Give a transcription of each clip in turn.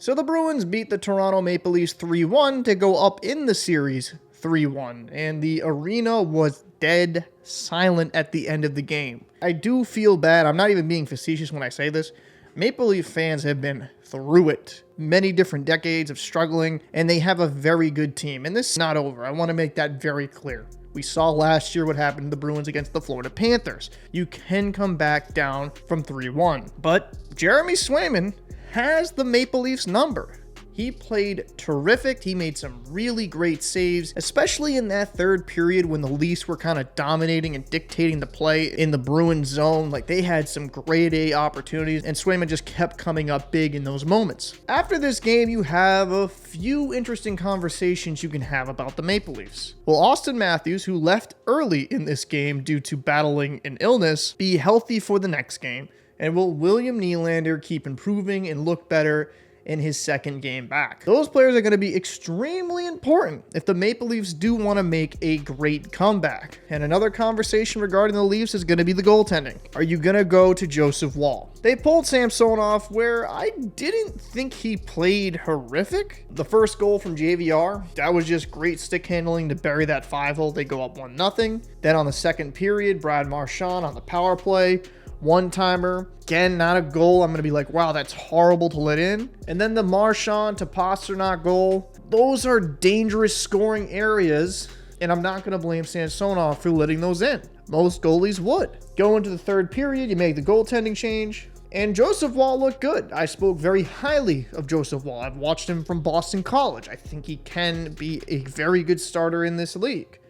So the Bruins beat the Toronto Maple Leafs 3-1 to go up in the series 3-1, and the arena was dead silent at the end of the game. I do feel bad. I'm not even being facetious when I say this. Maple Leaf fans have been through it. Many different decades of struggling, and they have a very good team. And this is not over. I want to make that very clear. We saw last year what happened to the Bruins against the Florida Panthers. You can come back down from 3-1. But Jeremy Swayman has the Maple Leafs number. He played terrific. He made some really great saves, especially in that third period when the Leafs were kind of dominating and dictating the play in the Bruins zone. Like, they had some grade A opportunities, and Swayman just kept coming up big in those moments. After this game, you have a few interesting conversations you can have about the Maple Leafs. Will Auston Matthews, who left early in this game due to battling an illness, be healthy for the next game? And will William Nylander keep improving and look better in his second game back? Those players are going to be extremely important if the Maple Leafs do want to make a great comeback. And another conversation regarding the Leafs is going to be the goaltending. Are you going to go to Joseph Woll? They pulled Samsonov, where I didn't think he played horrific. The first goal from JVR, that was just great stick handling to bury that 5-hole. They go up 1-0. Then on the second period, Brad Marchand on the power play, one-timer. Again, not a goal I'm going to be like, wow, that's horrible to let in. And then the Marchand to Pastrnak goal. Those are dangerous scoring areas, and I'm not going to blame Samsonov for letting those in. Most goalies would. Go into the third period, you make the goaltending change, and Joseph Woll looked good. I spoke very highly of Joseph Woll. I've watched him from Boston College. I think he can be a very good starter in this league.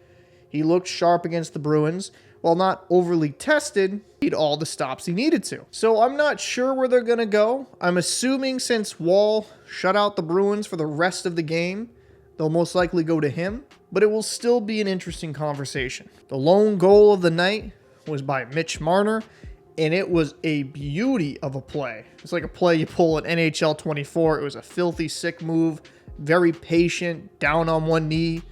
He looked sharp against the Bruins. While not overly tested, he did all the stops he needed to. So I'm not sure where they're going to go. I'm assuming since Woll shut out the Bruins for the rest of the game, they'll most likely go to him. But it will still be an interesting conversation. The lone goal of the night was by Mitch Marner, and it was a beauty of a play. It's like a play you pull at NHL 24. It was a filthy, sick move. Very patient, down on one knee,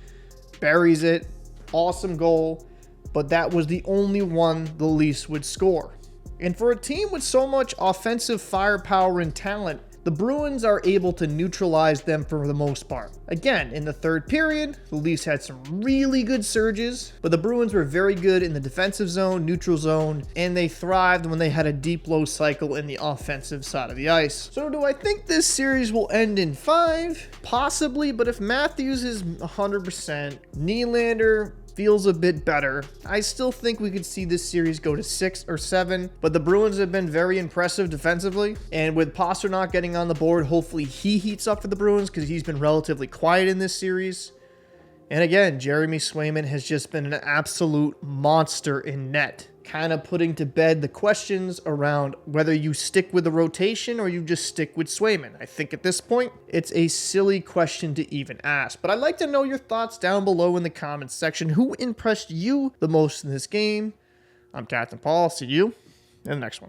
buries it. Awesome goal. But that was the only one the Leafs would score. And for a team with so much offensive firepower and talent, the Bruins are able to neutralize them for the most part. Again, in the third period, the Leafs had some really good surges, but the Bruins were very good in the defensive zone, neutral zone, and they thrived when they had a deep low cycle in the offensive side of the ice. So do I think this series will end in 5? Possibly, but if Matthews is 100%, Nylander feels a bit better, I still think we could see this series go to 6 or 7, but the Bruins have been very impressive defensively, and with Pastrnak getting on the board, hopefully he heats up for the Bruins because he's been relatively quiet in this series. And again, Jeremy Swayman has just been an absolute monster in net, kind of putting to bed the questions around whether you stick with the rotation or you just stick with Swayman. I think at this point, it's a silly question to even ask. But I'd like to know your thoughts down below in the comments section. Who impressed you the most in this game? I'm Captain Paul. See you in the next one.